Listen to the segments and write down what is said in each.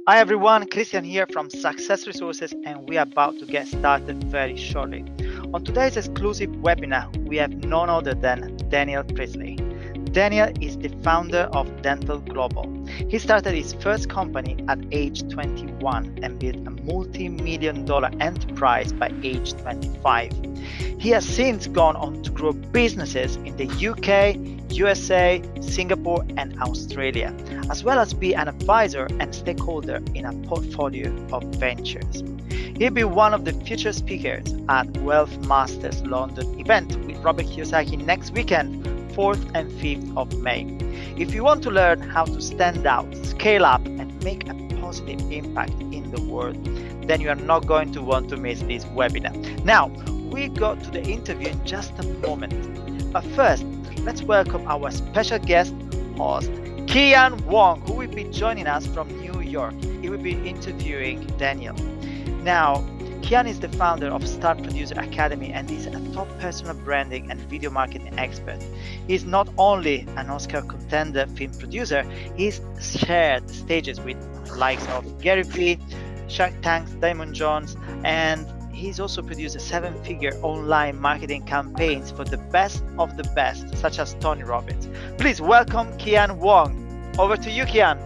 Hi everyone, Christian here from Success Resources, and we are about to get started very shortly. On today's exclusive webinar, we have none other than Daniel Priestley. Daniel is the founder of Dental Global. He started his first company at age 21 and built a multi-million dollar enterprise by age 25. He has since gone on to grow businesses in the UK, USA, Singapore, and Australia, as well as be an advisor and stakeholder in a portfolio of ventures. He'll be one of the featured speakers at Wealth Masters London event with Robert Kiyosaki next weekend, 4th and 5th of May. If you want to learn how to stand out, scale up, and make a positive impact in the world, then you are not going to want to miss this webinar. Now, we go to the interview in just a moment. But first, let's welcome our special guest host, Kian Wong, who will be joining us from New York. He will be interviewing Daniel. Now, Kian is the founder of Star Producer Academy and is a top personal branding and video marketing expert. He is not only an Oscar contender film producer, he's shared stages with the likes of Gary Vee, Shark Tank's Damon Jones, and he's also produced a seven-figure online marketing campaigns for the best of the best, such as Tony Robbins. Please welcome Kian Wong. Over to you, Kian.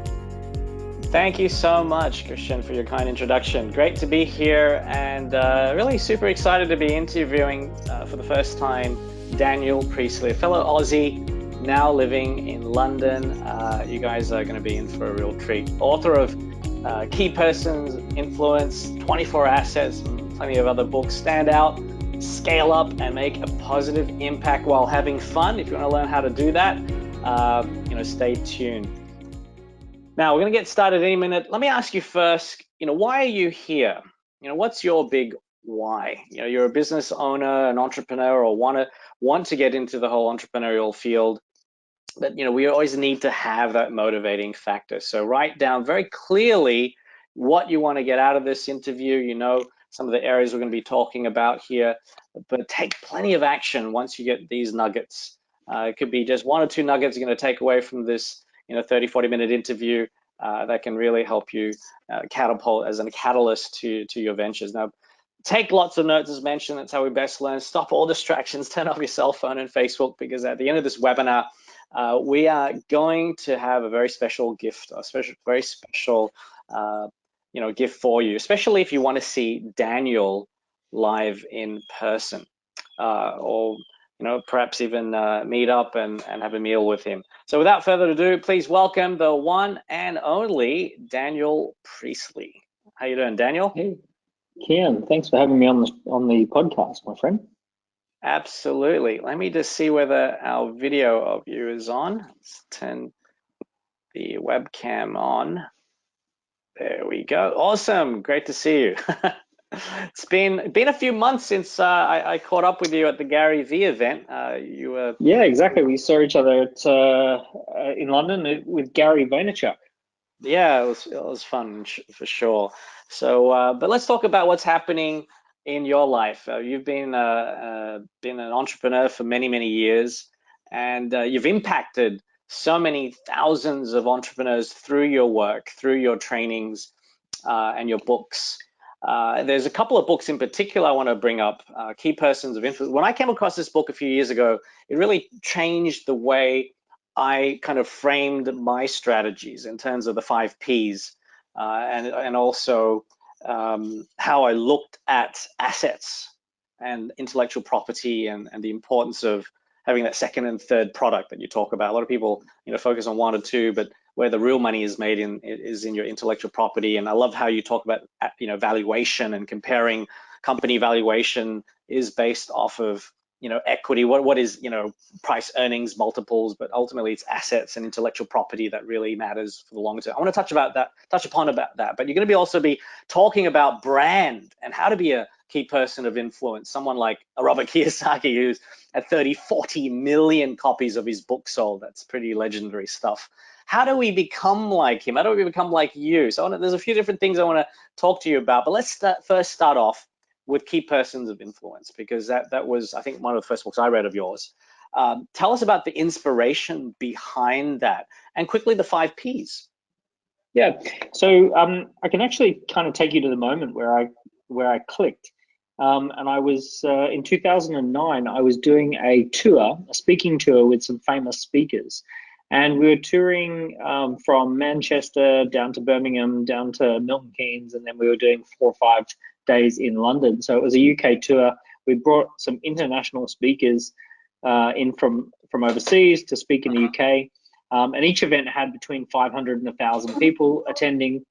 Thank you so much, Christian, for your kind introduction. Great to be here, and really super excited to be interviewing for the first time Daniel Priestley, a fellow Aussie, now living in London. You guys are going to be in for a real treat. Author of Key Persons, Influence, 24 Assets, and plenty of other books. Stand out, scale up, and make a positive impact while having fun. If you want to learn how to do that, stay tuned. Now, we're going to get started any minute. Let me ask you first, why are you here? What's your big why? You're a business owner, an entrepreneur, or want to get into the whole entrepreneurial field. But, we always need to have that motivating factor. So write down very clearly what you want to get out of this interview. Some of the areas we're going to be talking about here, but take plenty of action once you get these nuggets. It could be just one or two nuggets you're going to take away from this 30-40 minute interview that can really help you catapult as a catalyst to your ventures. Now, take lots of notes as mentioned. That's how we best learn. Stop all distractions, turn off your cell phone and Facebook, because at the end of this webinar, we are going to have a very special gift, very special gift for you, especially if you want to see Daniel live in person, or perhaps even meet up and have a meal with him. So without further ado, please welcome the one and only Daniel Priestley. How you doing, Daniel? Hey, Kian, thanks for having me on the podcast, my friend. Absolutely. Let me just see whether our video of you is on. Let's turn the webcam on. There we go. Awesome. Great to see you. It's been a few months since I caught up with you at the Gary Vee event. You were exactly. We saw each other in London with Gary Vaynerchuk. Yeah, it was fun for sure. So, but let's talk about what's happening in your life. You've been an entrepreneur for many years, and you've impacted so many thousands of entrepreneurs through your work, through your trainings, and your books. There's a couple of books in particular I want to bring up, Key Persons of Influence. When I came across this book a few years ago, it really changed the way I kind of framed my strategies in terms of the 5 Ps, and also how I looked at assets and intellectual property and the importance of having that second and third product that you talk about. A lot of people focus on 1 or 2, but where the real money is made is in your intellectual property. And I love how you talk about valuation and comparing company valuation is based off of equity, what is price earnings multiples, but ultimately it's assets and intellectual property that really matters for the long term. I want to touch upon that, but you're going to be also talking about brand and how to be a key person of influence. Someone like Robert Kiyosaki, who's at 30-40 million copies of his book sold. That's pretty legendary stuff. How do we become like him? How do we become like you? So there's a few different things I want to talk to you about, but let's first start off with Key Persons of Influence, because that was, I think, one of the first books I read of yours. Tell us about the inspiration behind that, and quickly the 5 Ps. Yeah. So I can actually kind of take you to the moment where I clicked. And I was in 2009. I was doing a tour, a speaking tour with some famous speakers, and we were touring from Manchester down to Birmingham, down to Milton Keynes, and then we were doing 4 or 5 days in London. So it was a UK tour. We brought some international speakers in from overseas to speak in the UK. And each event had between 500 and 1,000 people attending.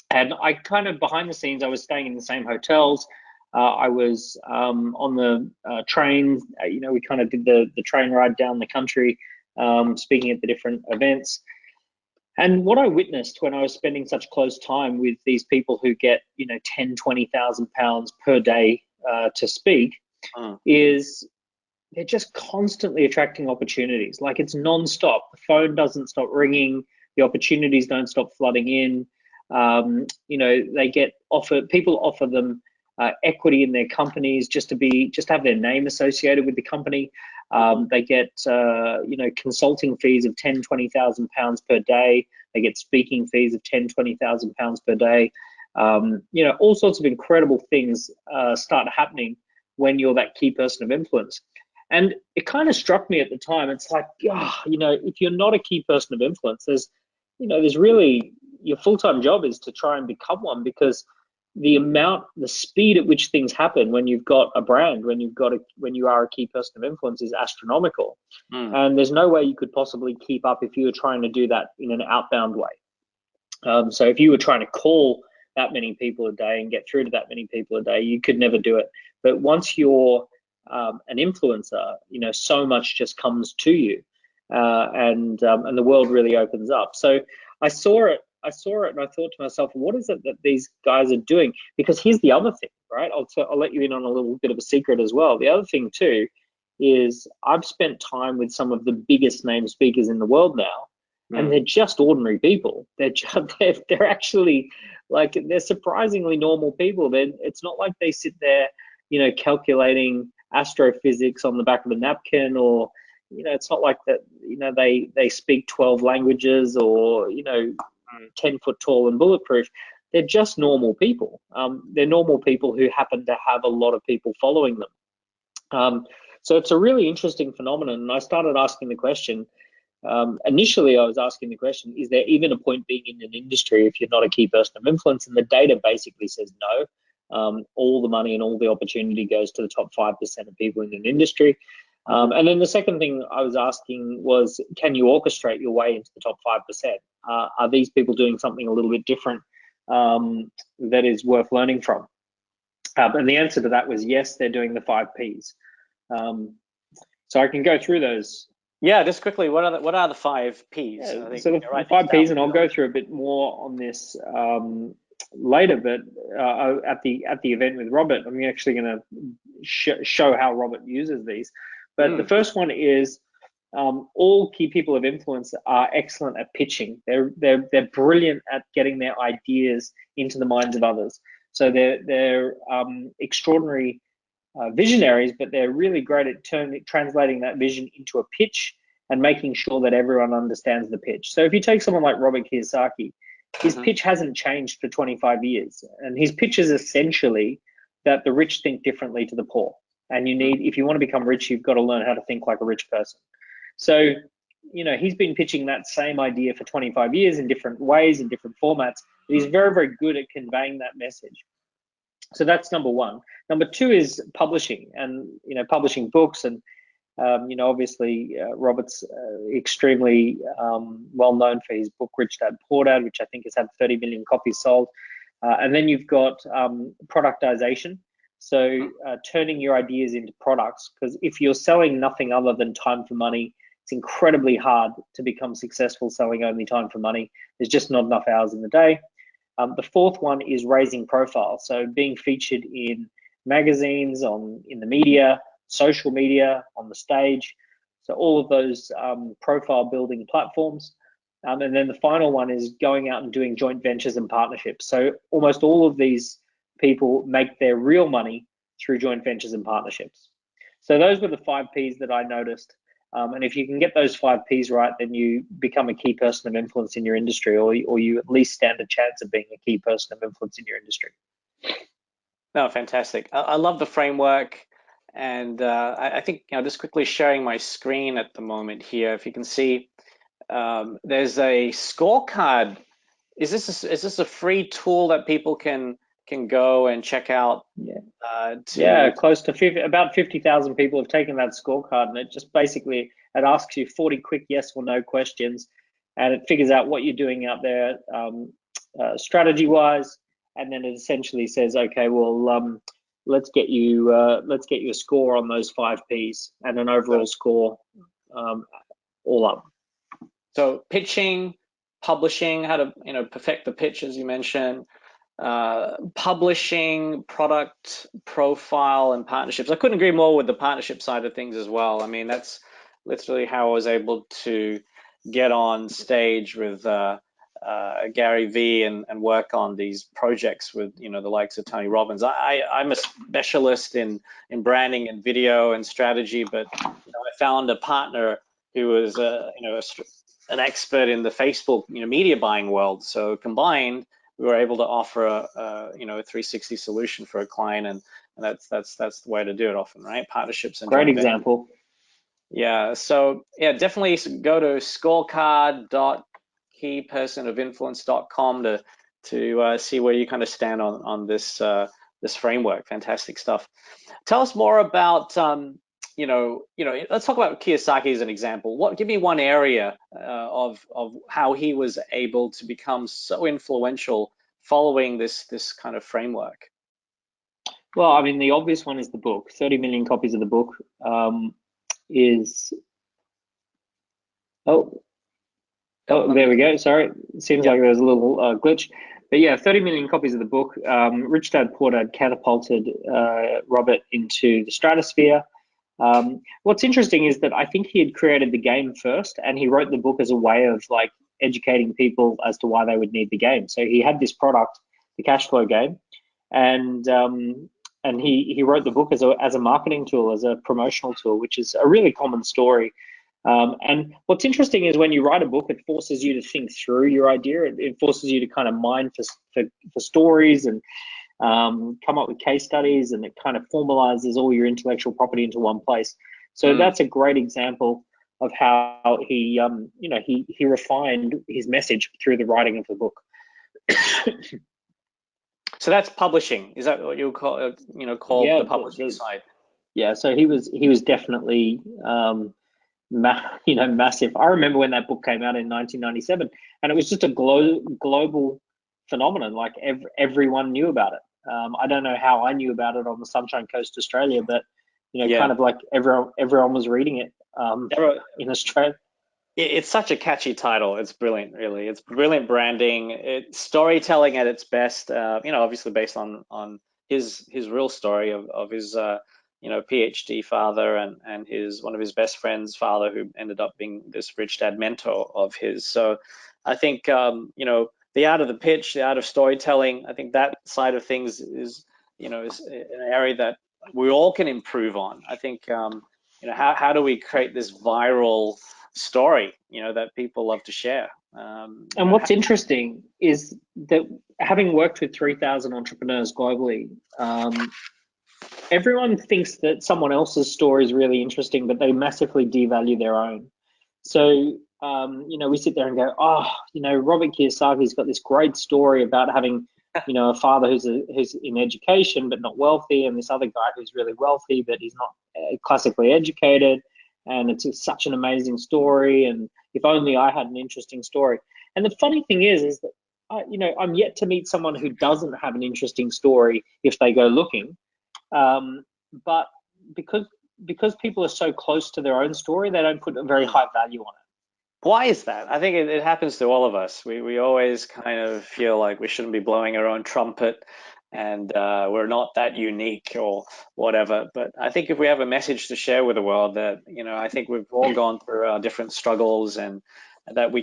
And I kind of, behind the scenes, I was staying in the same hotels. I was on the train. We kind of did the train ride down the country, speaking at the different events. And what I witnessed when I was spending such close time with these people who get, 10, 20,000 pounds per day to speak, is they're just constantly attracting opportunities. Like, it's nonstop. The phone doesn't stop ringing. The opportunities don't stop flooding in. They get offered. People offer them equity in their companies just to have their name associated with the company. They get consulting fees of 10, 20,000 pounds per day. They get speaking fees of 10, 20,000 pounds per day. All sorts of incredible things start happening when you're that key person of influence. And it kind of struck me at the time. It's like, if you're not a key person of influence, there's really, your full-time job is to try and become one, because the speed at which things happen when you've got a brand, when you are a key person of influence, is astronomical. And there's no way you could possibly keep up if you were trying to do that in an outbound way. So if you were trying to call that many people a day and get through to that many people a day, you could never do it. But once you're an influencer, so much just comes to you, and the world really opens up. So I saw it, and I thought to myself, what is it that these guys are doing? Because here's the other thing, right? I'll let you in on a little bit of a secret as well. The other thing too is I've spent time with some of the biggest name speakers in the world now, and they're just ordinary people. They're actually, like, they're surprisingly normal people. It's not like they sit there, calculating astrophysics on the back of a napkin, or it's not like that they speak 12 languages, or 10 foot tall and bulletproof. They're just normal people. They're normal people who happen to have a lot of people following them. So it's a really interesting phenomenon, and I started asking the question. Initially, I was asking the question, is there even a point being in an industry if you're not a key person of influence? And the data basically says no. All the money and all the opportunity goes to the top 5% of people in an industry. And then the second thing I was asking was, can you orchestrate your way into the top 5%? Are these people doing something a little bit different that is worth learning from? And the answer to that was yes, they're doing the 5 Ps. So I can go through those. Yeah, just quickly, what are the 5 Ps? Yeah, so the 5 Ps, and I'll go through a bit more on this later, but at the event with Robert, I'm actually going to show how Robert uses these. But the first one is, all key people of influence are excellent at pitching. They're brilliant at getting their ideas into the minds of others. So they're extraordinary visionaries, but they're really great at translating that vision into a pitch and making sure that everyone understands the pitch. So if you take someone like Robert Kiyosaki, his pitch hasn't changed for 25 years. And his pitch is essentially that the rich think differently to the poor. And if you want to become rich, you've got to learn how to think like a rich person. So, he's been pitching that same idea for 25 years in different ways, in different formats. But he's very, very good at conveying that message. So that's number one. Number two is publishing, and publishing books, and obviously Robert's extremely well known for his book Rich Dad Poor Dad, which I think has had 30 million copies sold. And then you've got productization, so turning your ideas into products. Because if you're selling nothing other than time for money, it's incredibly hard to become successful selling only time for money. There's just not enough hours in the day. The fourth one is raising profile. So being featured in magazines, in the media, social media, on the stage. So all of those profile building platforms. And then the final one is going out and doing joint ventures and partnerships. So almost all of these people make their real money through joint ventures and partnerships. So those were the 5 Ps that I noticed. And if you can get those 5 Ps right, then you become a key person of influence in your industry, or you at least stand a chance of being a key person of influence in your industry. No, fantastic. I love the framework. And I think, just quickly sharing my screen at the moment here, if you can see, there's a scorecard. Is this a free tool that people can go and check out? Yeah, close to about 50,000 people have taken that scorecard, and it just basically it asks you 40 quick yes or no questions, and it figures out what you're doing out there strategy wise, and then it essentially says, okay, well, let's get you a score on those 5 Ps and an overall score, all up. So pitching, publishing, how to perfect the pitch, as you mentioned, publishing, product profile, and partnerships. I couldn't agree more with the partnership side of things as well. I mean, that's literally how I was able to get on stage with Gary Vee and work on these projects with the likes of Tony Robbins. I'm a specialist in branding and video and strategy, but I found a partner who was an expert in the Facebook media buying world. So combined, we were able to offer a 360 solution for a client, and that's the way to do it often, right? Partnerships and great example. Yeah, so yeah, definitely go to scorecard.keypersonofinfluence.com to see where you kind of stand on this this framework. Fantastic stuff. Tell us more about let's talk about Kiyosaki as an example. Give me one area of how he was able to become so influential following this kind of framework. Well, I mean, the obvious one is the book. 30 million copies of the book is. Oh, there we go. Sorry, it seems like there was a little glitch. But yeah, 30 million copies of the book. Rich Dad Poor Dad catapulted Robert into the stratosphere. What's interesting is that I think he had created the game first, and he wrote the book as a way of like educating people as to why they would need the game. So he had this product, the cash flow game, and he wrote the book as a marketing tool, as a promotional tool, which is a really common story. And what's interesting is when you write a book, it forces you to think through your idea. It forces you to kind of mine for stories and come up with case studies, and it kind of formalizes all your intellectual property into one place. So that's a great example of how he refined his message through the writing of the book. So that's publishing. Is that what you call the publishing side? Yeah. So he was definitely massive. I remember when that book came out in 1997, and it was just a global phenomenon. Like everyone knew about it. I don't know how I knew about it on the Sunshine Coast, Australia, but kind of like everyone was reading it in Australia. It's such a catchy title. It's brilliant, really. It's brilliant branding. It's storytelling at its best. Obviously based on his real story of his PhD father and one of his best friends' father, who ended up being this rich dad mentor of his. So I think the art of the pitch, the art of storytelling, I think that side of things is an area that we all can improve on. I think how do we create this viral story that people love to share? And what's interesting is that, having worked with 3,000 entrepreneurs globally, everyone thinks that someone else's story is really interesting, but they massively devalue their own. So we sit there and go, Robert Kiyosaki's got this great story about having a father who's in education but not wealthy, and this other guy who's really wealthy but he's not classically educated, and it's such an amazing story, and if only I had an interesting story. And the funny thing is that I'm yet to meet someone who doesn't have an interesting story if they go looking, but because people are so close to their own story, they don't put a very high value on it. Why is that? I think it happens to all of us. We always kind of feel like we shouldn't be blowing our own trumpet, and we're not that unique or whatever. But I think if we have a message to share with the world, that I think we've all gone through our different struggles, and that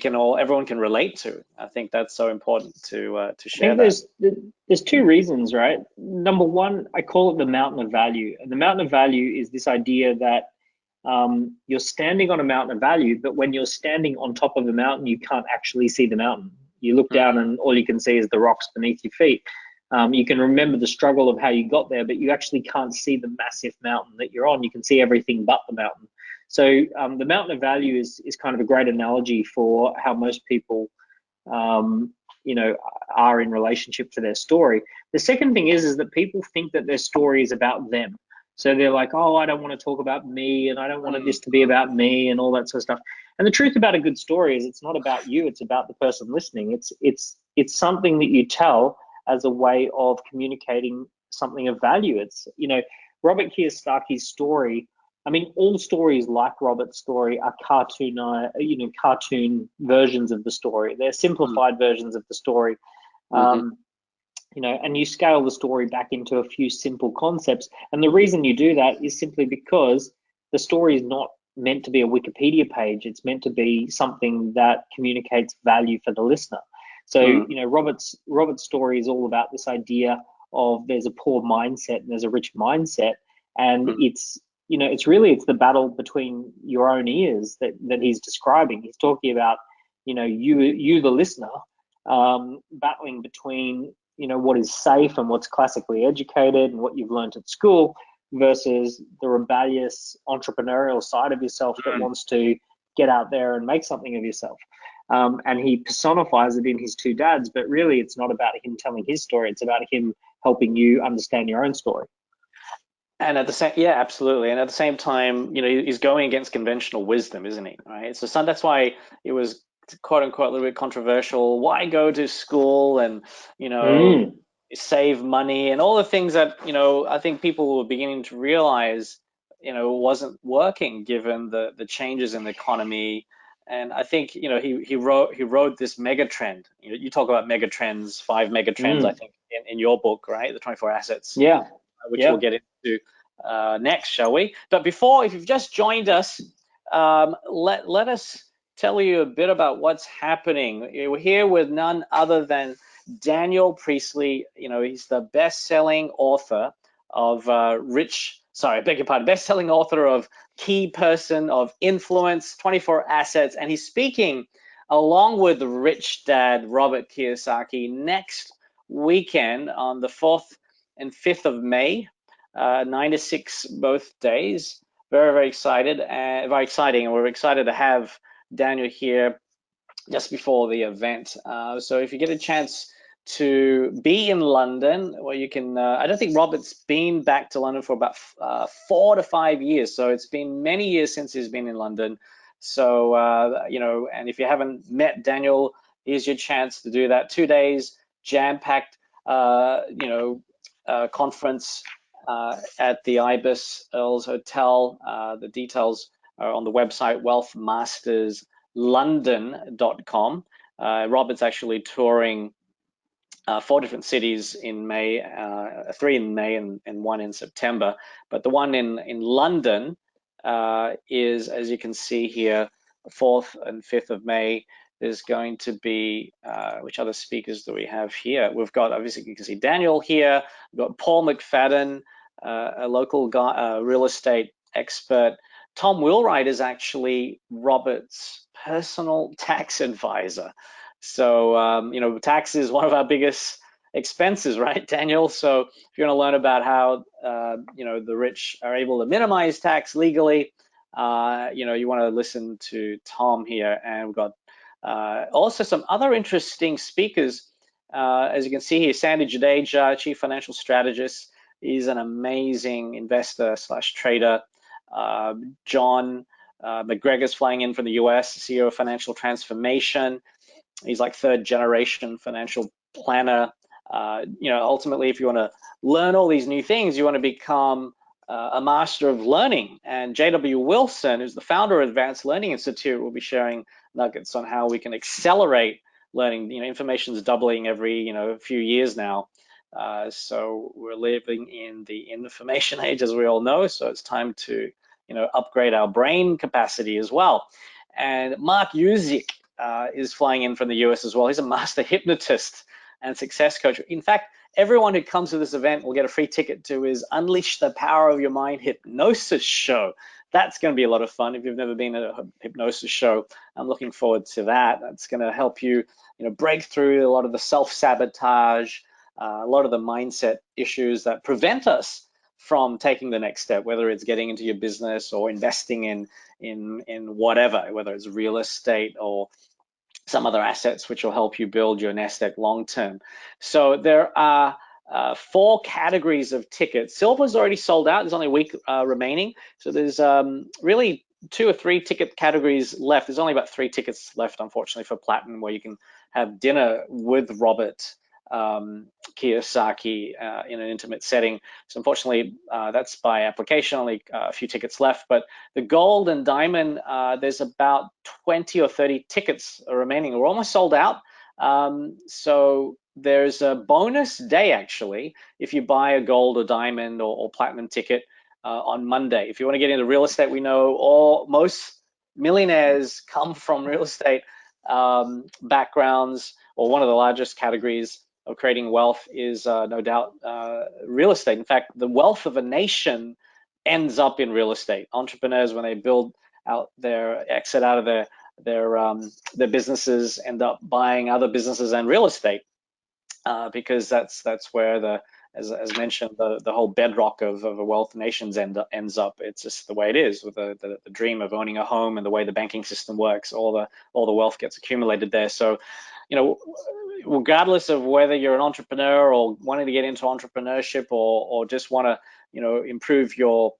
everyone can relate to. I think that's so important to share. I think there's two reasons, right? Number one, I call it the mountain of value, and the mountain of value is this idea that you're standing on a mountain of value, but when you're standing on top of a mountain, you can't actually see the mountain. You look down and all you can see is the rocks beneath your feet. You can remember the struggle of how you got there, but you actually can't see the massive mountain that you're on. You can see everything but the mountain. So the mountain of value is kind of a great analogy for how most people, are in relationship to their story. The second thing is that people think that their story is about them. So they're like, oh, I don't want to talk about me, and I don't want this to be about me, and all that sort of stuff. And the truth about a good story is it's not about you; it's about the person listening. It's something that you tell as a way of communicating something of value. It's, Robert Kiyosaki's story. I mean, all stories like Robert's story are cartoon versions of the story. They're simplified versions of the story. And you scale the story back into a few simple concepts. And the reason you do that is simply because the story is not meant to be a Wikipedia page. It's meant to be something that communicates value for the listener. So, Robert's story is all about this idea of there's a poor mindset and there's a rich mindset. And it's the battle between your own ears that he's describing. He's talking about, you the listener, battling between, what is safe and what's classically educated and what you've learned at school versus the rebellious entrepreneurial side of yourself that wants to get out there and make something of yourself. And he personifies it in his two dads, but really it's not about him telling his story. It's about him helping you understand your own story. And at the same, yeah, absolutely. And at the same time, he's going against conventional wisdom, isn't he? Right. So that's why it was quote unquote a little bit controversial. Why go to school and, save money and all the things that, I think people were beginning to realize, wasn't working given the changes in the economy. And I think, he wrote this mega trend. You talk about mega trends, 5 mega trends, I think, in your book, right? The 24 assets. Yeah. Which we'll get into next, shall we? But before, if you've just joined us, let us tell you a bit about what's happening. We're here with none other than Daniel Priestley. He's the best-selling author of best-selling author of Key Person of Influence, 24 Assets, and he's speaking along with rich dad Robert Kiyosaki next weekend on the 4th and 5th of May, 9 to 6 both days. Very, very excited and very exciting. And we're excited to have Daniel here just before the event. So if you get a chance to be in London, well, you can, I don't think Robert's been back to London for about 4 to 5 years. So it's been many years since he's been in London. So, and if you haven't met Daniel, here's your chance to do that. 2 days, jam-packed, conference at the Ibis Earls Hotel. The details are on the website wealthmasterslondon.com. Robert's actually touring 4 different cities in May, 3 in May and 1 in September. But the one in London is, as you can see here, 4th and 5th of May. There's going to be, which other speakers do we have here? We've got, obviously, you can see Daniel here. We've got Paul McFadden, a local guy, real estate expert. Tom Wheelwright is actually Robert's personal tax advisor. So, tax is one of our biggest expenses, right, Daniel? So if you want to learn about how, the rich are able to minimize tax legally, you want to listen to Tom here. And we've got also some other interesting speakers. As you can see here, Sandy Jadeja, Chief Financial Strategist. He's an amazing investor / trader. John McGregor's flying in from the US, CEO of Financial Transformation. He's like 3rd generation financial planner. Ultimately, if you want to learn all these new things, you want to become a master of learning. And J.W. Wilson, who's the founder of Advanced Learning Institute, will be sharing nuggets on how we can accelerate learning. Information is doubling every few years now. So we're living in the information age, as we all know. So it's time to upgrade our brain capacity as well. And Mark Uzik is flying in from the US as well. He's a master hypnotist and success coach. In fact, everyone who comes to this event will get a free ticket to his Unleash the Power of Your Mind hypnosis show. that's going to be a lot of fun. If you've never been at a hypnosis show, I'm looking forward to that. That's going to help you, break through a lot of the self-sabotage, a lot of the mindset issues that prevent us from taking the next step, whether it's getting into your business or investing in whatever, whether it's real estate or some other assets which will help you build your nest egg long term. So there are 4 categories of tickets. Silver's already sold out. There's only a week remaining. So there's really 2 or 3 ticket categories left. There's only about 3 tickets left, unfortunately, for Platinum, where you can have dinner with Robert Kiyosaki in an intimate setting. So unfortunately, that's by application, only a few tickets left. But the gold and diamond, there's about 20 or 30 tickets remaining. We're almost sold out. So there's a bonus day, actually, if you buy a gold or diamond or platinum ticket on Monday. If you want to get into real estate, we know most millionaires come from real estate backgrounds, or one of the largest categories of creating wealth is no doubt real estate. In fact, the wealth of a nation ends up in real estate. Entrepreneurs, when they build out their exit out of their businesses, end up buying other businesses and real estate because that's where as mentioned, the whole bedrock of a wealth nations ends up. It's just the way it is with the dream of owning a home and the way the banking system works. All the wealth gets accumulated there. So, regardless of whether you're an entrepreneur or wanting to get into entrepreneurship or just want to, improve your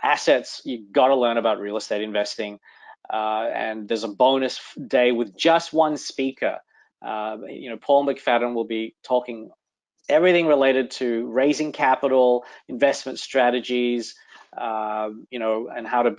assets, you got to learn about real estate investing. And there's a bonus day with just one speaker. Paul McFadden will be talking everything related to raising capital, investment strategies, and how to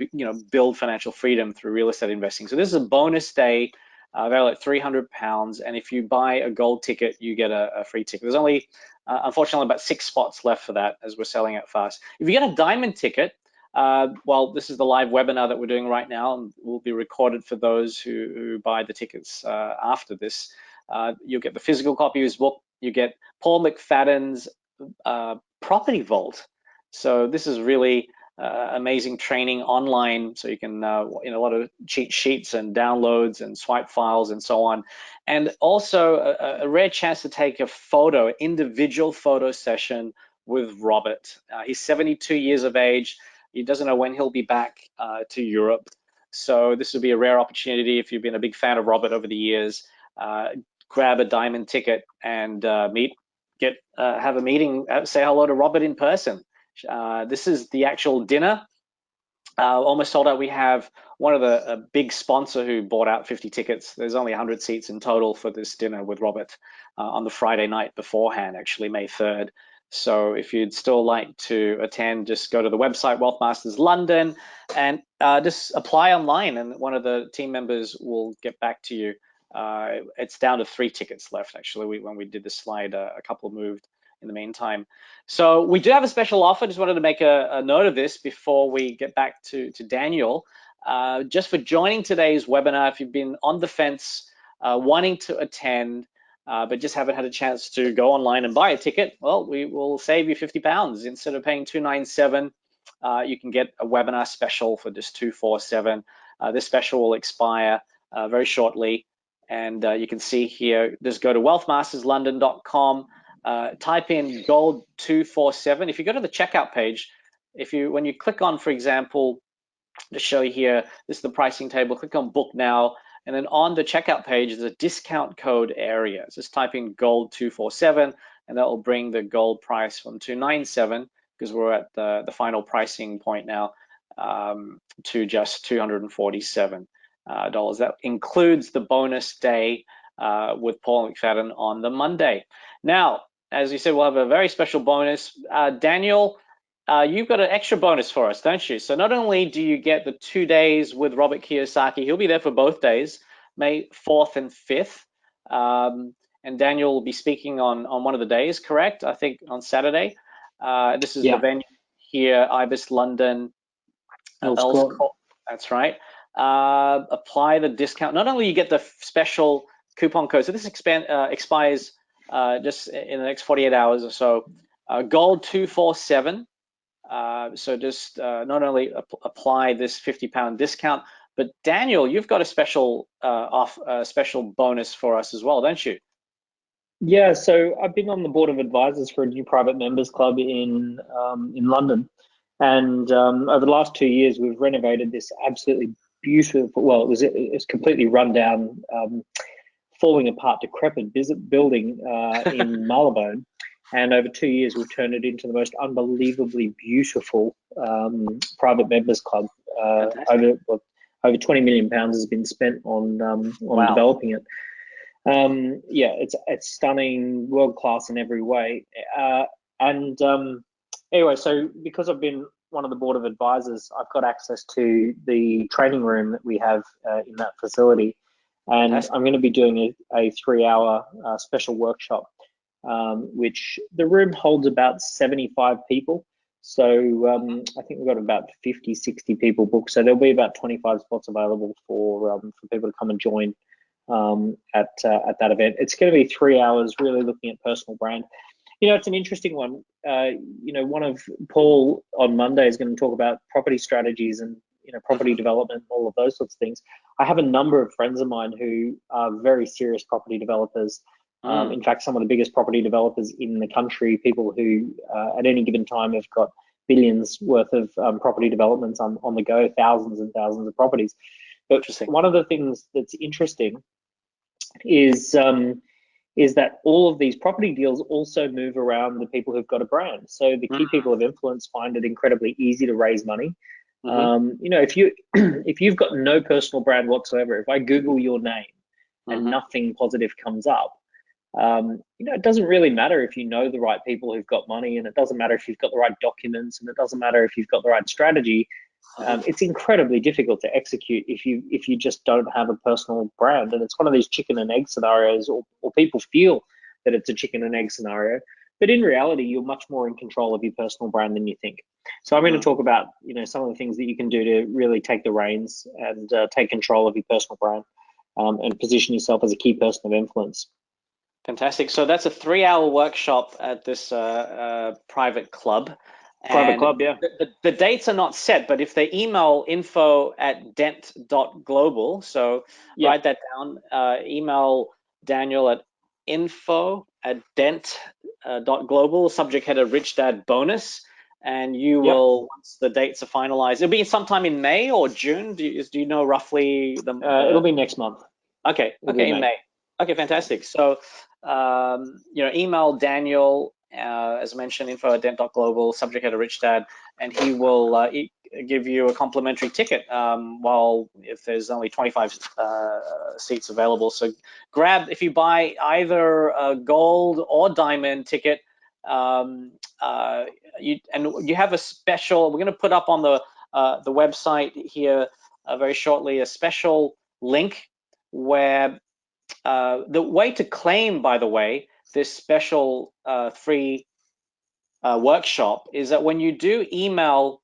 build financial freedom through real estate investing. So this is a bonus day. They're like £300, and if you buy a gold ticket, you get a free ticket. There's only, unfortunately, about 6 spots left for that, as we're selling it fast. If you get a diamond ticket, well, this is the live webinar that we're doing right now, and will be recorded for those who buy the tickets after this. You'll get the physical copy of his book. You get Paul McFadden's property vault. So this is really amazing training online, so you can a lot of cheat sheets and downloads and swipe files and so on, and also a rare chance to take a photo, individual photo session with Robert. He's 72 years of age. He doesn't know when he'll be back to Europe, so this would be a rare opportunity. If you've been a big fan of Robert over the years, grab a diamond ticket and have a meeting, say hello to Robert in person. This is the actual dinner. Almost sold out. We have one of a big sponsor who bought out 50 tickets. There's only 100 seats in total for this dinner with Robert on the Friday night beforehand, actually May 3rd. So if you'd still like to attend, just go to the website, Wealth Masters London, and just apply online, and one of the team members will get back to you. It's down to 3 tickets left, actually. When we did the slide, a couple moved in the meantime. So we do have a special offer. Just wanted to make a note of this before we get back to Daniel. Just for joining today's webinar, if you've been on the fence, wanting to attend, but just haven't had a chance to go online and buy a ticket, well, we will save you £50. Instead of paying $297, you can get a webinar special for just $247. This special will expire very shortly. And you can see here, just go to wealthmasterslondon.com, type in gold 247. If you go to the checkout page, when you click on, for example, to show you here, this is the pricing table, click on book now, and then on the checkout page is a discount code area. So just type in gold 247, and that will bring the gold price from 297, because we're at the final pricing point now, to just $247. That includes the bonus day with Paul McFadden on the Monday. Now, as you said, we'll have a very special bonus. Daniel, you've got an extra bonus for us, don't you? So not only do you get the 2 days with Robert Kiyosaki, he'll be there for both days, May 4th and 5th. And Daniel will be speaking on one of the days, correct? I think on Saturday. This is the venue here, Ibis London. That's right. Apply the discount. Not only you get the special coupon code, so this expires just in the next 48 hours or so. Gold 247 So just not only apply this £50 discount, but Daniel, you've got a special special bonus for us as well, don't you? Yeah, so I've been on the board of advisors for a new private members club in London, and over the last 2 years, we've renovated this absolutely beautiful. Well, it was completely run down, falling apart, decrepit building in Marylebone, and over 2 years, we've turned it into the most unbelievably beautiful private members club. Over £20 million has been spent on Wow. developing it. Yeah, it's stunning, world class in every way. And anyway, so because I've been one of the board of advisors, I've got access to the training room that we have in that facility, and Fantastic. I'm going to be doing a 3-hour special workshop, which the room holds about 75 people. So I think we've got about 50, 60 people booked. So there'll be about 25 spots available for people to come and join at that event. It's going to be 3 hours really looking at personal brand. It's an interesting one. One of Paul on Monday is going to talk about property strategies and property development, all of those sorts of things. I have a number of friends of mine who are very serious property developers. In fact, some of the biggest property developers in the country, people who at any given time have got billions worth of property developments on the go, thousands and thousands of properties. But one of the things that's interesting is that all of these property deals also move around the people who've got a brand. So the key people of influence find it incredibly easy to raise money. If you've got no personal brand whatsoever, if I Google your name and nothing positive comes up, it doesn't really matter if you know the right people who've got money, and it doesn't matter if you've got the right documents, and it doesn't matter if you've got the right strategy. It's incredibly difficult to execute if you just don't have a personal brand. And it's one of these chicken and egg scenarios, or people feel that it's a chicken and egg scenario, but in reality, you're much more in control of your personal brand than you think. So I'm going to talk about some of the things that you can do to really take the reins and take control of your personal brand and position yourself as a key person of influence. Fantastic. So that's a 3-hour workshop at this private club. Private club, yeah. The dates are not set, but if they email info@dent.global, so write that down, email Daniel at info@dent.global, subject header Rich Dad Bonus, and you will, once the dates are finalized, it'll be sometime in May or June. Do you know roughly? It'll be next month. Okay, in May. Okay, fantastic. So, email Daniel, as mentioned, info@dent.global, subject header Rich Dad, and he will give you a complimentary ticket if there's only 25 seats available. So if you buy either a gold or diamond ticket, you have a special, we're going to put up on the website here very shortly, a special link where the way to claim, by the way, this special free workshop is that when you do email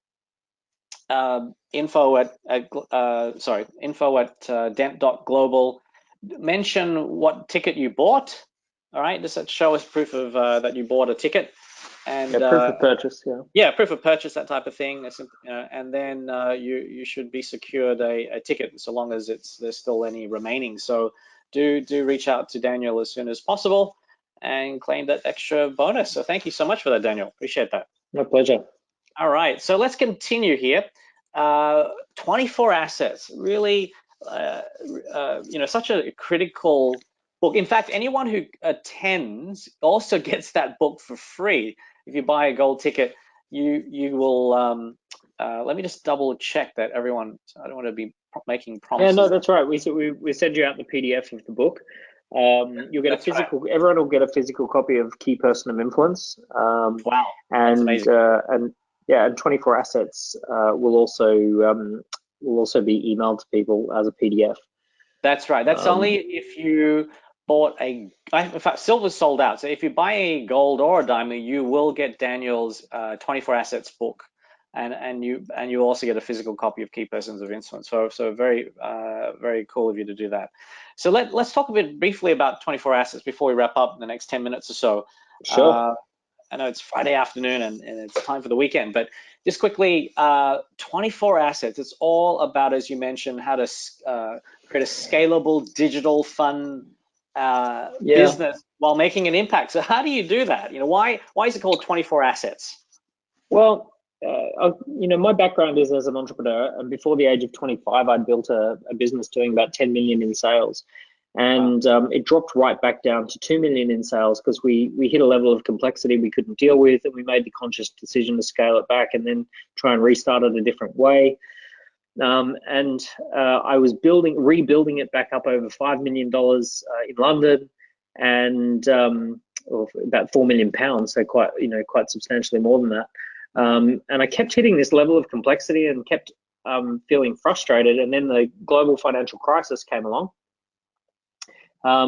info@dent.global, mention what ticket you bought. All right, just show us proof of that you bought a ticket. And proof of purchase, proof of purchase, that type of thing. And then you should be secured a ticket, so long as there's still any remaining. So do reach out to Daniel as soon as possible and claim that extra bonus. So thank you so much for that, Daniel. Appreciate that. My pleasure. All right, so let's continue here. 24 Assets, really, such a critical book. In fact, anyone who attends also gets that book for free. If you buy a gold ticket, you will. Let me just double check that everyone. I don't want to be making promises. Yeah, no, that's right. We send you out the PDF of the book. You'll get a physical. Right. Everyone will get a physical copy of Key Person of Influence. Wow, that's amazing. And 24 Assets will also be emailed to people as a PDF. That's right. That's only if you bought in fact, silver's sold out. So if you buy a gold or a diamond, you will get Daniel's 24 Assets book, and you also get a physical copy of Key Persons of Influence. So very very cool of you to do that. So let's talk a bit briefly about 24 Assets before we wrap up in the next 10 minutes or so. Sure. I know it's Friday afternoon and it's time for the weekend, but just quickly, 24 assets. It's all about, as you mentioned, how to create a scalable digital fund business while making an impact. So how do you do that? Why is it called 24 assets? Well, my background is as an entrepreneur, and before the age of 25, I'd built a business doing about 10 million in sales. And it dropped right back down to 2 million in sales because we hit a level of complexity we couldn't deal with, and we made the conscious decision to scale it back and then try and restart it a different way. I was rebuilding it back up over $5 million in London, and or about £4 million, so quite substantially more than that. And I kept hitting this level of complexity and kept feeling frustrated. And then the global financial crisis came along. There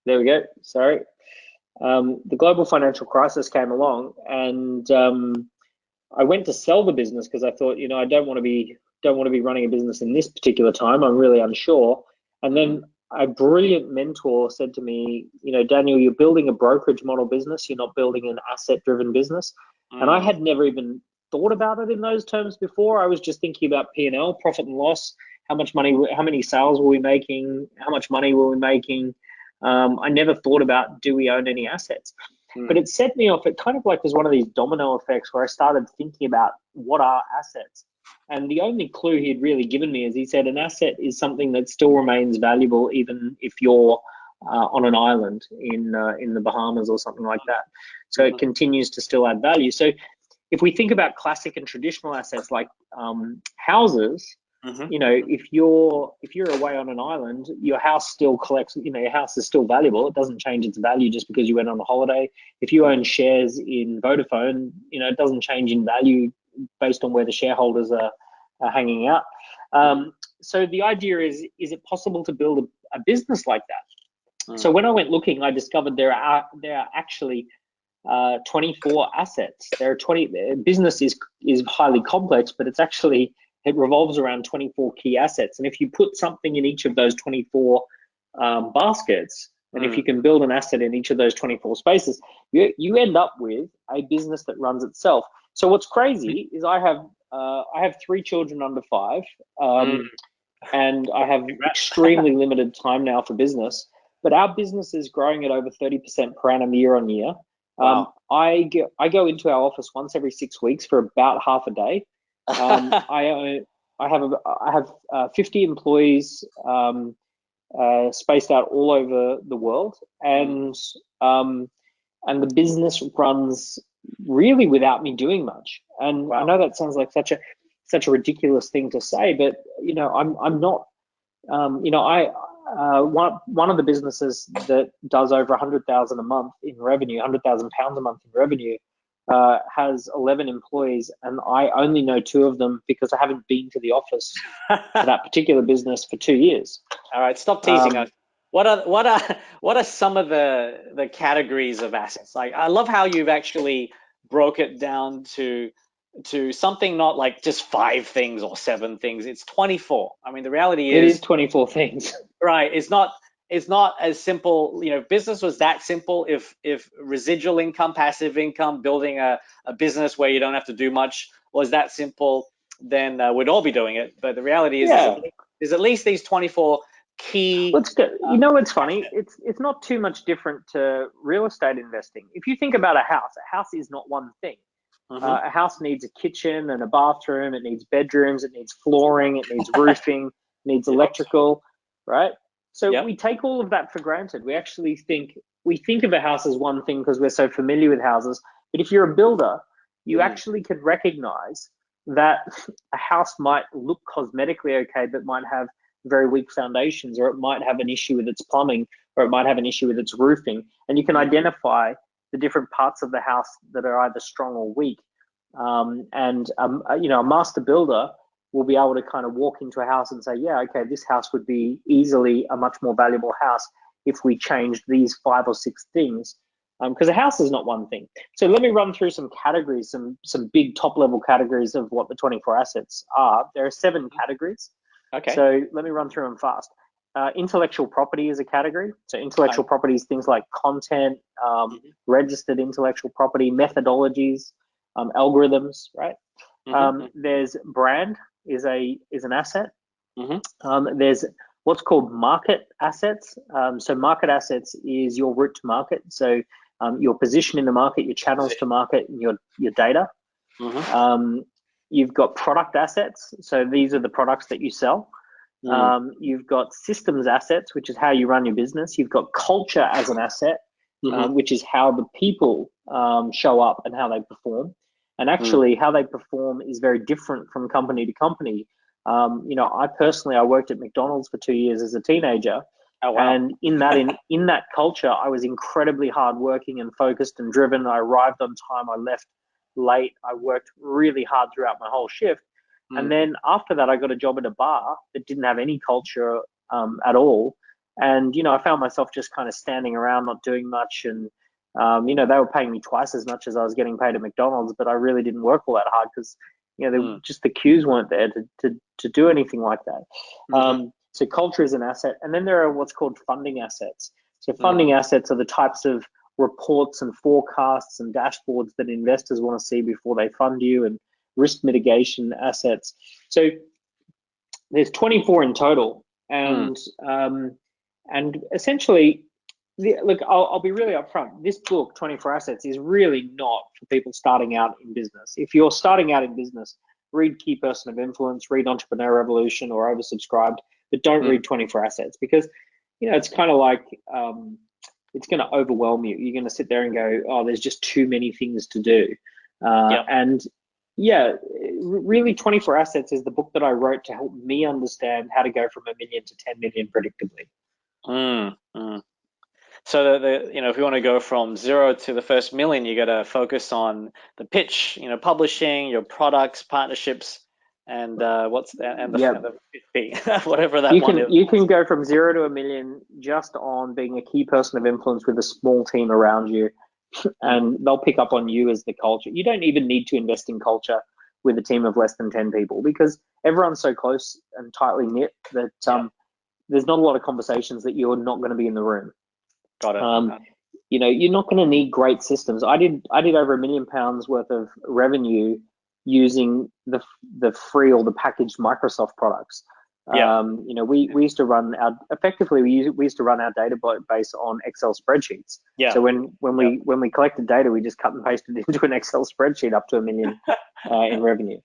we go. Sorry. The global financial crisis came along, and I went to sell the business because I thought, I don't want to be running a business in this particular time. I'm really unsure. And then a brilliant mentor said to me, Daniel, you're building a brokerage model business. You're not building an asset-driven business. And I had never even thought about it in those terms before. I was just thinking about P&L, profit and loss, how many sales were we making, how much money were we making. I never thought about, do we own any assets? But it set me off. It kind of like was one of these domino effects where I started thinking about what are assets. And the only clue he'd really given me is he said an asset is something that still remains valuable even if you're on an island in the Bahamas or something like that. So it continues to still add value. So if we think about classic and traditional assets like houses, if you're away on an island, your house still collects. Your house is still valuable. It doesn't change its value just because you went on a holiday. If you own shares in Vodafone, it doesn't change in value based on where the shareholders are hanging out. So the idea is it possible to build a business like that? So when I went looking, I discovered there are actually 24 assets. There are 20. Business is highly complex, but it revolves around 24 key assets. And if you put something in each of those 24 baskets, and if you can build an asset in each of those 24 spaces, you end up with a business that runs itself. So what's crazy is I have 3 children under 5, and I have extremely limited time now for business. But our business is growing at over 30% per annum year on year. Wow. I go into our office once every 6 weeks for about half a day. I have 50 employees spaced out all over the world, and the business runs really without me doing much. And wow. I know that sounds like such a ridiculous thing to say, but I'm not. One of the businesses that does over 100,000 a month in revenue, 100,000 pounds a month in revenue, has 11 employees, and I only know 2 of them because I haven't been to the office for that particular business for 2 years. All right, stop teasing us. What are some of the categories of assets? Like, I love how you've actually broke it down to something not like just 5 things or 7 things. It's 24. I mean, the reality is it is 24 things. Right. It's not as simple. If business was that simple, if residual income, passive income, building a business where you don't have to do much was that simple, then we'd all be doing it. But the reality is there's at least these 24 key. Let's go. What's funny? It's not too much different to real estate investing. If you think about a house is not one thing. A house needs a kitchen and a bathroom. It needs bedrooms. It needs flooring. It needs roofing. It needs electrical. Right? So we take all of that for granted. We actually think of a house as one thing because we're so familiar with houses. But if you're a builder, you actually could recognize that a house might look cosmetically okay, but might have very weak foundations, or it might have an issue with its plumbing, or it might have an issue with its roofing. And you can identify the different parts of the house that are either strong or weak. A master builder will be able to kind of walk into a house and say, yeah, okay, this house would be easily a much more valuable house if we changed these 5 or 6 things. Because a house is not one thing. So let me run through some categories, some big top level categories of what the 24 assets are. There are 7 categories. Okay. So let me run through them fast. intellectual property is a category. So intellectual property is things like content, registered intellectual property, methodologies, algorithms, right? There's brand is an asset. There's what's called market assets. So market assets is your route to market. So your position in the market, your channels to market, and your data. You've got product assets. So these are the products that you sell. You've got systems assets, which is how you run your business. You've got culture as an asset, which is how the people show up and how they perform. And actually, how they perform is very different from company to company. I personally, I worked at McDonald's for 2 years as a teenager. Oh, wow. And in that culture, I was incredibly hardworking and focused and driven. I arrived on time. I left late. I worked really hard throughout my whole shift. And then after that, I got a job at a bar that didn't have any culture at all. And, I found myself just kind of standing around, not doing much. And, they were paying me twice as much as I was getting paid at McDonald's, but I really didn't work all that hard because, just the cues weren't there to do anything like that. So culture is an asset. And then there are what's called funding assets. So funding assets are the types of reports and forecasts and dashboards that investors want to see before they fund you, and risk mitigation assets. So there's 24 in total, and essentially, look, I'll be really upfront. This book, 24 Assets, is really not for people starting out in business. If you're starting out in business, read Key Person of Influence, read Entrepreneur Revolution or Oversubscribed, but don't read 24 Assets, because it's kind of like it's going to overwhelm you. You're going to sit there and go, oh, there's just too many things to do. And yeah, really 24 Assets is the book that I wrote to help me understand how to go from 1 million to 10 million predictably. So if you want to go from 0 to the first million, you got to focus on the pitch, publishing, your products, partnerships, and the 50, whatever that one is. You can go from 0 to 1 million just on being a key person of influence with a small team around you, and they'll pick up on you as the culture. You don't even need to invest in culture with a team of less than 10 people, because everyone's so close and tightly knit that there's not a lot of conversations that you're not going to be in the room. Got it. You're not going to need great systems. I did over £1 million worth of revenue using the free or the packaged Microsoft products. We used to run our database on Excel spreadsheets. So when we collected data, we just cut and pasted it into an Excel spreadsheet up to 1 million in revenue.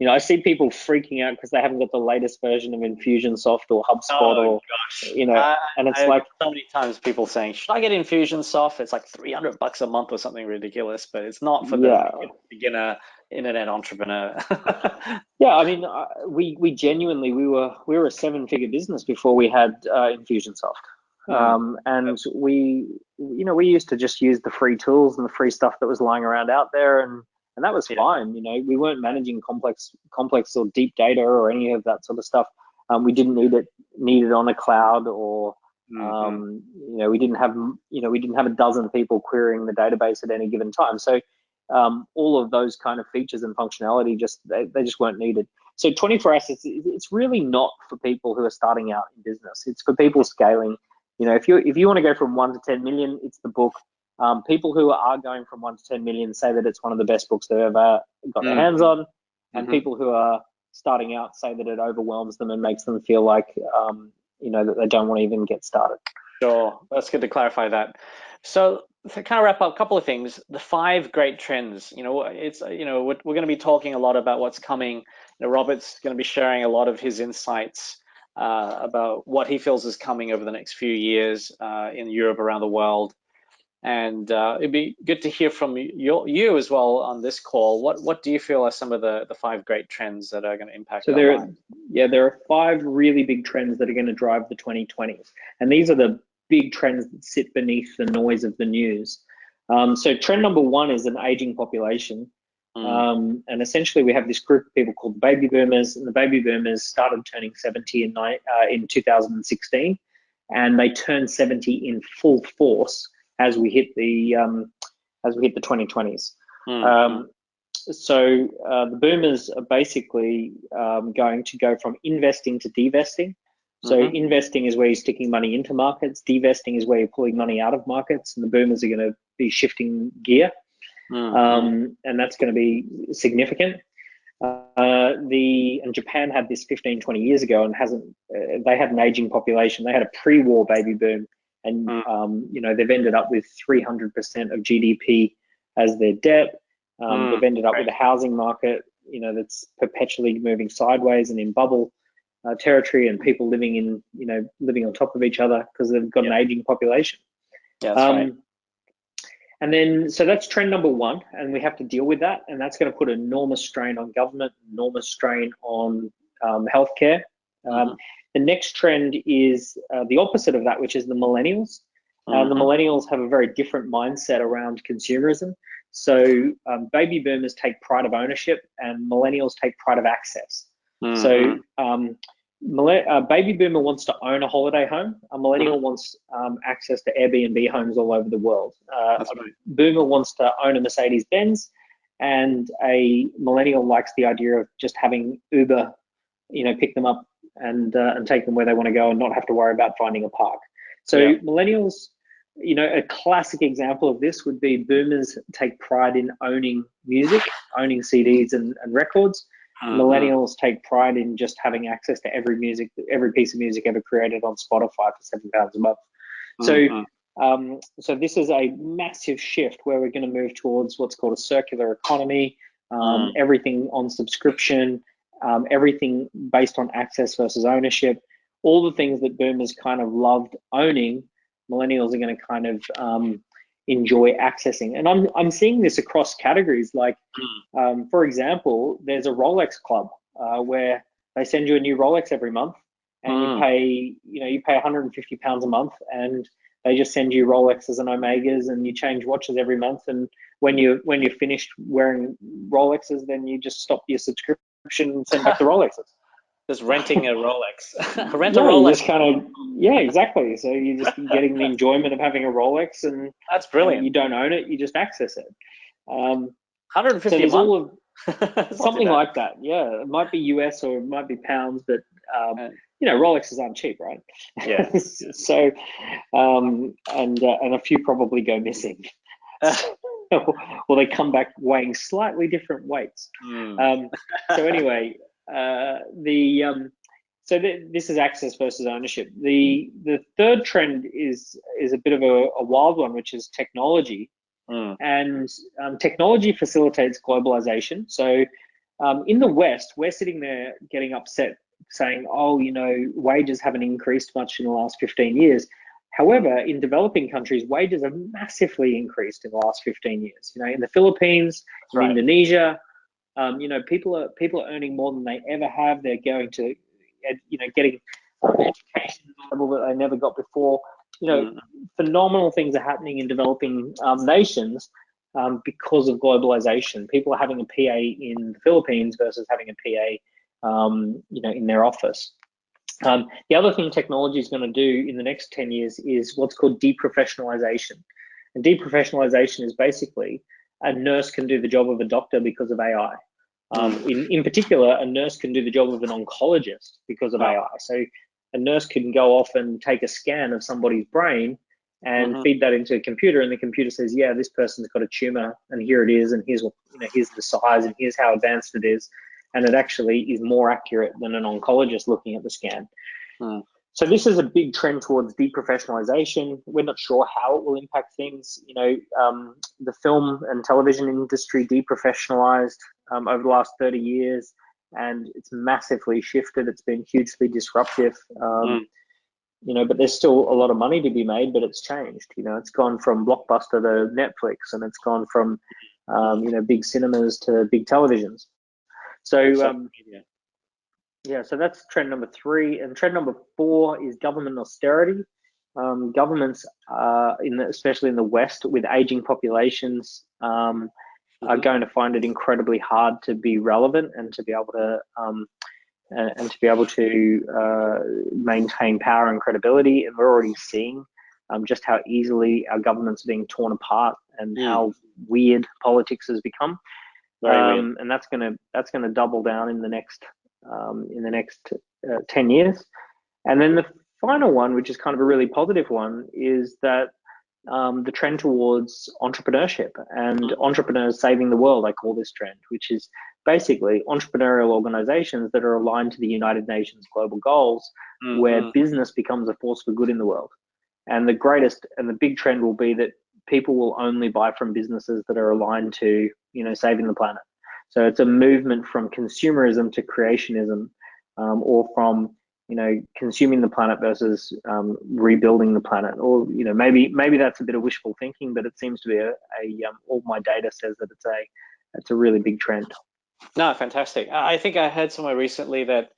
I see people freaking out because they haven't got the latest version of Infusionsoft or HubSpot and it's like so many times people saying, should I get Infusionsoft? It's like $300 a month or something ridiculous, but it's not for the beginner internet entrepreneur. I mean, we genuinely, we were a 7-figure business before we had Infusionsoft. And we used to just use the free tools and the free stuff that was lying around out there, and that was fine. We weren't managing complex or deep data or any of that sort of stuff. We didn't need it on a cloud, or we didn't have a dozen people querying the database at any given time. So all of those kind of features and functionality they just weren't needed. So 24 Assets, it's really not for people who are starting out in business. It's for people scaling. If you want to go from 1 to 10 million, it's the book. People who are going from 1 to 10 million say that it's one of the best books they've ever got their hands on, and people who are starting out say that it overwhelms them and makes them feel like that they don't want to even get started. Sure, that's good to clarify that. So to kind of wrap up, a couple of things. The 5 great trends. It's we're going to be talking a lot about what's coming. Robert's going to be sharing a lot of his insights about what he feels is coming over the next few years in Europe, around the world. And it'd be good to hear from you as well on this call. What do you feel are some of the 5 great trends that are going to impact our lives? There are 5 really big trends that are going to drive the 2020s. And these are the big trends that sit beneath the noise of the news. So trend number 1 is an aging population. And essentially we have this group of people called the baby boomers, and the baby boomers started turning 70 in 2016, and they turned 70 in full force as we hit the 2020s. So the boomers are basically going to go from investing to divesting. So investing is where you're sticking money into markets. Divesting is where you're pulling money out of markets, and the boomers are going to be shifting gear, and that's going to be significant. And Japan had this 15, 20 years ago, and hasn't. They had an aging population. They had a pre-war baby boom, and they've ended up with 300% of GDP as their debt. They've ended up with a housing market, that's perpetually moving sideways and in bubble territory, and people living on top of each other because they've got an aging population. Yeah, that's right. And then, so that's trend number one, and we have to deal with that, and that's going to put enormous strain on government, enormous strain on healthcare. The next trend is the opposite of that, which is the millennials. The millennials have a very different mindset around consumerism. So baby boomers take pride of ownership, and millennials take pride of access. So baby boomer wants to own a holiday home. A millennial wants access to Airbnb homes all over the world. A boomer wants to own a Mercedes Benz, and a millennial likes the idea of just having Uber, pick them up and take them where they want to go and not have to worry about finding a park. So millennials, a classic example of this would be boomers take pride in owning music, owning CDs and records. Millennials take pride in just having access to every piece of music ever created on Spotify for £7 a month. So this is a massive shift where we're going to move towards what's called a circular economy, everything on subscription, everything based on access versus ownership. All the things that boomers kind of loved owning, millennials are going to kind of enjoy accessing. And I'm seeing this across categories. Like, for example, there's a Rolex club where they send you a new Rolex every month, and you pay £150 a month, and they just send you Rolexes and Omegas, and you change watches every month. And when you're finished wearing Rolexes, then you just stop your subscription and send back the Rolexes. Just renting a Rolex. Rent a Rolex. Just kind of, exactly. So you're just getting the enjoyment of having a Rolex, and that's brilliant. You don't own it, you just access it. 150 so a month? Something like that. Yeah, it might be US or it might be pounds, but Rolexes aren't cheap, right? Yeah. So, and a few probably go missing. Or they come back weighing slightly different weights. So anyway. This is access versus ownership. The third trend is a bit of a wild one, which is technology. And technology facilitates globalization. So in the West, we're sitting there getting upset, saying, wages haven't increased much in the last 15 years. However, in developing countries, wages have massively increased in the last 15 years. In the Philippines, in Indonesia, people are earning more than they ever have. They're going to, getting education at a level that they never got before. Phenomenal things are happening in developing nations because of globalization. People are having a PA in the Philippines versus having a PA, in their office. The other thing technology is going to do in the next 10 years is what's called deprofessionalization. And deprofessionalization is basically a nurse can do the job of a doctor because of AI. In particular, a nurse can do the job of an oncologist because of AI. So a nurse can go off and take a scan of somebody's brain and feed that into a computer, and the computer says, yeah, this person's got a tumor, and here it is, and here's the size, and here's how advanced it is. And it actually is more accurate than an oncologist looking at the scan. So this is a big trend towards deprofessionalization. We're not sure how it will impact things. The film and television industry deprofessionalized over the last 30 years, and it's massively shifted. It's been hugely disruptive. But there's still a lot of money to be made, but it's changed. It's gone from Blockbuster to Netflix, and it's gone from, big cinemas to big televisions. So, so that's trend number 3. And trend number 4 is government austerity. Governments, especially in the West, with aging populations, are going to find it incredibly hard to be relevant and to be able to maintain power and credibility. And we're already seeing just how easily our governments are being torn apart and how weird politics has become. And that's gonna double down in the next 10 years. And then the final one, which is kind of a really positive one, is that the trend towards entrepreneurship and entrepreneurs saving the world, I call this trend, which is basically entrepreneurial organizations that are aligned to the United Nations global goals, where business becomes a force for good in the world. And the greatest and the big trend will be that people will only buy from businesses that are aligned to, saving the planet. So it's a movement from consumerism to creationism, or from consuming the planet versus rebuilding the planet. Or maybe that's a bit of wishful thinking, but it seems to be all my data says that it's a really big trend. No, fantastic. I think I heard somewhere recently that,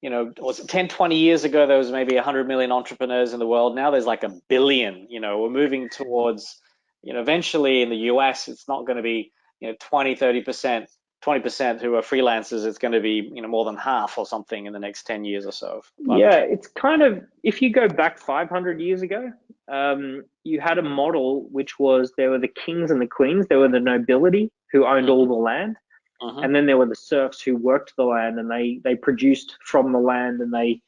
was it 10, 20 years ago, there was maybe 100 million entrepreneurs in the world. Now there's like 1 billion. We're moving towards, eventually in the US, it's not going to be, 20, 30%, 20% who are freelancers. It's going to be, more than half or something in the next 10 years or so. Yeah, it's kind of, if you go back 500 years ago, you had a model which was, there were the kings and the queens, there were the nobility who owned all the land. And then there were the serfs who worked the land, and they produced from the land, and they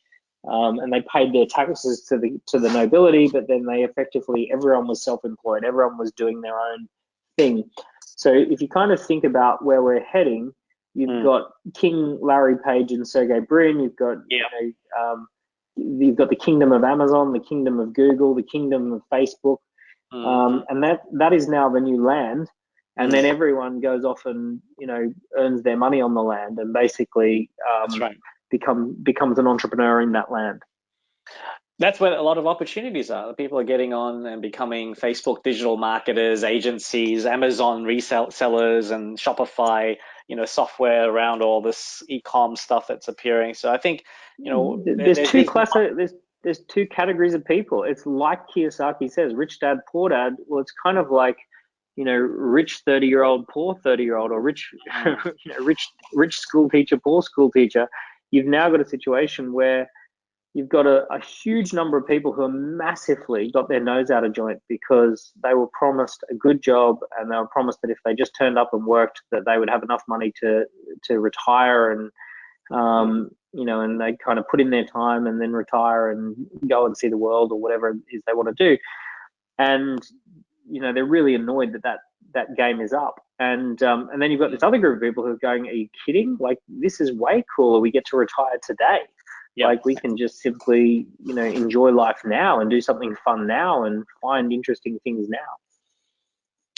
paid their taxes to the nobility. But then everyone was self-employed, everyone was doing their own thing. So if you kind of think about where we're heading, you've got King Larry Page and Sergey Brin. You've got you've got the kingdom of Amazon, the kingdom of Google, the kingdom of Facebook, and that is now the new land. And then everyone goes off and earns their money on the land, and basically becomes an entrepreneur in that land. That's where a lot of opportunities are. People are getting on and becoming Facebook digital marketers, agencies, Amazon resellers, and Shopify, software around all this e-com stuff that's appearing. So I think, there's two categories of people. It's like Kiyosaki says, rich dad, poor dad. Well, it's kind of like, rich 30-year-old, poor 30-year-old, or rich school teacher, poor school teacher. You've now got a situation where you've got a huge number of people who are massively got their nose out of joint because they were promised a good job, and they were promised that if they just turned up and worked, that they would have enough money to retire, and and they kind of put in their time and then retire and go and see the world or whatever it is they want to do. And they're really annoyed that game is up. And then you've got this other group of people who are going, are you kidding? Like, this is way cooler. We get to retire today. Yep. Like, we can just simply, enjoy life now and do something fun now and find interesting things now.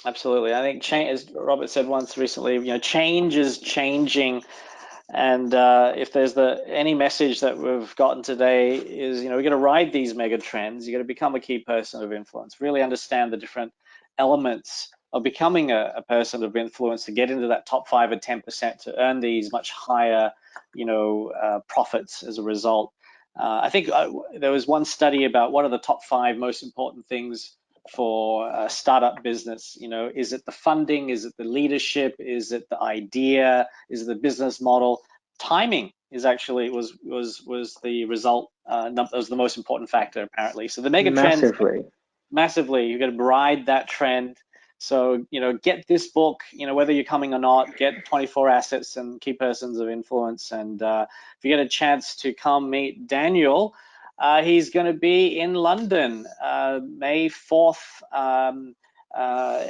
Absolutely. I think change, as Robert said once recently, change is changing. And if there's any message that we've gotten today is, we're going to ride these mega trends. You're going to become a key person of influence, really understand the different elements of becoming a person of influence to get into that top 5 or 10% to earn these much higher, profits as a result. I think there was one study about what are the top 5 most important things for a startup business. Is it the funding? Is it the leadership? Is it the idea? Is it the business model? Timing is actually was the result. That was the most important factor, apparently. So the mega trends, massively, you're going to ride that trend. So get this book. Whether you're coming or not, get 24 Assets and Key Persons of Influence. And if you get a chance to come meet Daniel, he's going to be in London. May 4th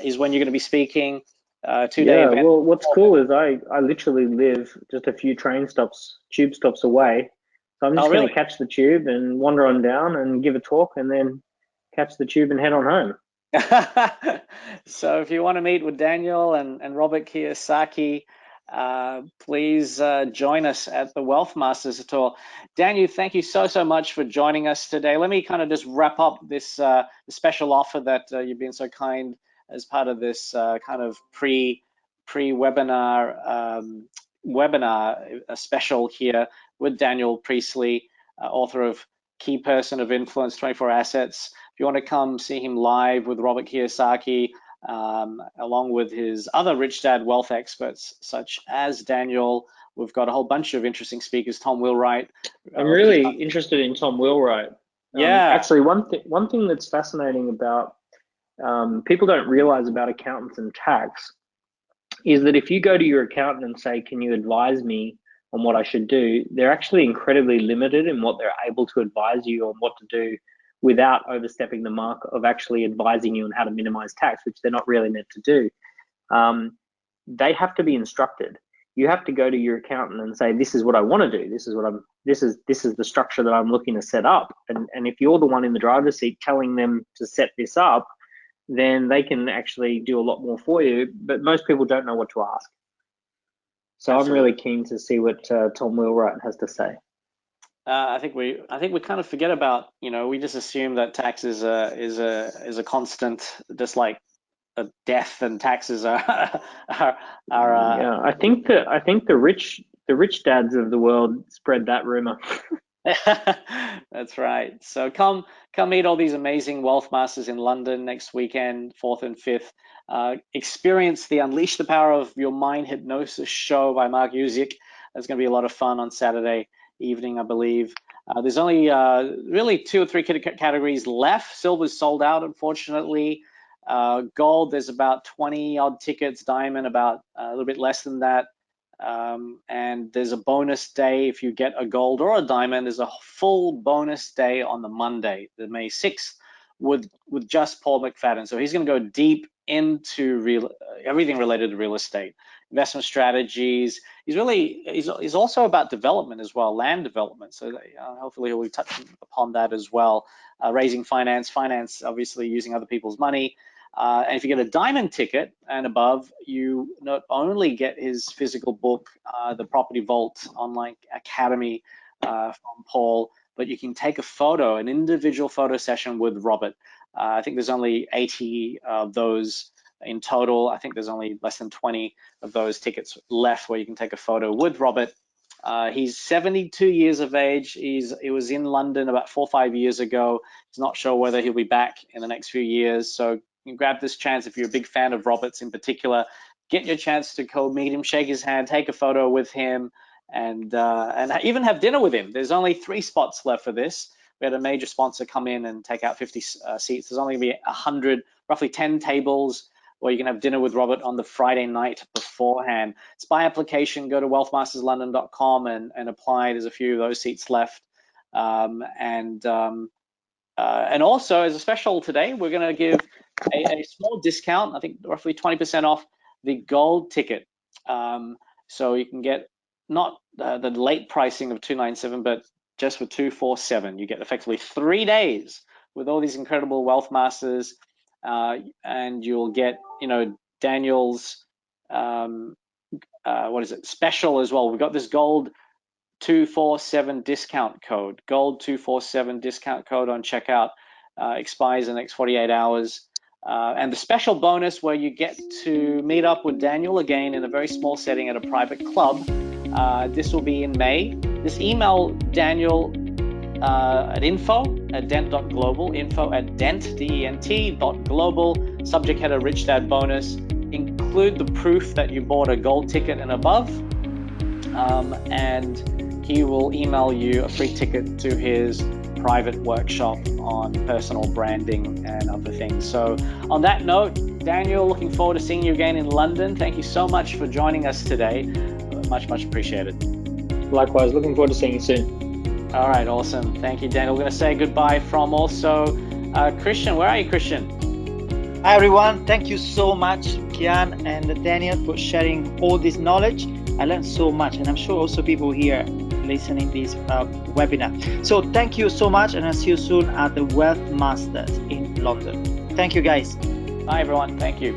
is when you're going to be speaking. 2-day event. Well, what's cool is I literally live just a few tube stops away. So I'm just going to catch the tube and wander on down and give a talk, and then catch the tube and head on home. So if you want to meet with Daniel and Robert Kiyosaki, please join us at the Wealth Masters Tour. Daniel, thank you so much for joining us today. Let me kind of just wrap up this special offer that you've been so kind as part of this kind of pre-webinar webinar special here with Daniel Priestley, author of Key Person of Influence, 24 Assets. If you want to come see him live with Robert Kiyosaki, along with his other rich dad wealth experts such as Daniel, we've got a whole bunch of interesting speakers. Tom Wheelwright. I'm really interested in Tom Wheelwright. Actually, one thing that's fascinating about people don't realize about accountants and tax is that if you go to your accountant and say, can you advise me on what I should do, they're actually incredibly limited in what they're able to advise you on what to do without overstepping the mark of actually advising you on how to minimize tax, which they're not really meant to do. They have to be instructed. You have to go to your accountant and say, this is what I want to do. This is the structure that I'm looking to set up. And if you're the one in the driver's seat telling them to set this up, then they can actually do a lot more for you. But most people don't know what to ask. So absolutely. I'm really keen to see what Tom Wheelwright has to say. I think we kind of forget about, we just assume that tax is a constant, just like death and taxes are yeah, I think the rich dads of the world spread that rumor. That's right. So come meet all these amazing wealth masters in London next weekend, 4th and 5th. Experience the Unleash the Power of Your Mind Hypnosis show by Mark Usick. There's going to be a lot of fun on Saturday evening, I believe. There's only really 2 or 3 categories left. Silver's sold out, unfortunately. Gold, there's about 20 odd tickets. Diamond, about a little bit less than that. And there's a bonus day if you get a gold or a diamond. There's a full bonus day on the Monday, the May 6th, with just Paul McFadden. So he's going to go deep into everything related to real estate, investment strategies. He's also about development as well, land development. So hopefully he'll be touching upon that as well. Raising finance, obviously using other people's money. And if you get a diamond ticket and above, you not only get his physical book, the Property Vault Online Academy from Paul, but you can take a photo, an individual photo session with Robert. I think there's only 80 of those in total. I think there's only less than 20 of those tickets left where you can take a photo with Robert. He's 72 years of age. He was in London about 4 or 5 years ago. He's not sure whether he'll be back in the next few years. So you can grab this chance if you're a big fan of Robert's in particular. Get your chance to go meet him, shake his hand, take a photo with him, and even have dinner with him. There's only 3 spots left for this. We had a major sponsor come in and take out 50 seats. There's only going to be 100, roughly 10 tables where you can have dinner with Robert on the Friday night beforehand. It's by application. Go to wealthmasterslondon.com and apply. There's a few of those seats left. And also, as a special today, we're going to give a small discount, I think roughly 20% off the gold ticket. So you can get not the late pricing of $297, but just for $247. You get effectively 3 days with all these incredible wealth masters, and you'll get, Daniel's special as well. We've got this gold 247 discount code. Gold 247 discount code on checkout expires in the next 48 hours. And the special bonus where you get to meet up with Daniel again in a very small setting at a private club. This will be in May. Just email Daniel at info@dent.global, info@dent.global, subject header Rich Dad Bonus. Include the proof that you bought a gold ticket and above, and he will email you a free ticket to his private workshop on personal branding and other things. So on that note, Daniel, looking forward to seeing you again in London. Thank you so much for joining us today. Much appreciated. Likewise, looking forward to seeing you soon. All right, awesome. Thank you, Daniel. We're going to say goodbye from also Christian. Where are you, Christian? Hi, everyone. Thank you so much, Kian and Daniel, for sharing all this knowledge. I learned so much, and I'm sure also people here listening this webinar. So thank you so much, and I'll see you soon at the Wealth Masters in London. Thank you, guys. Bye, everyone. Thank you.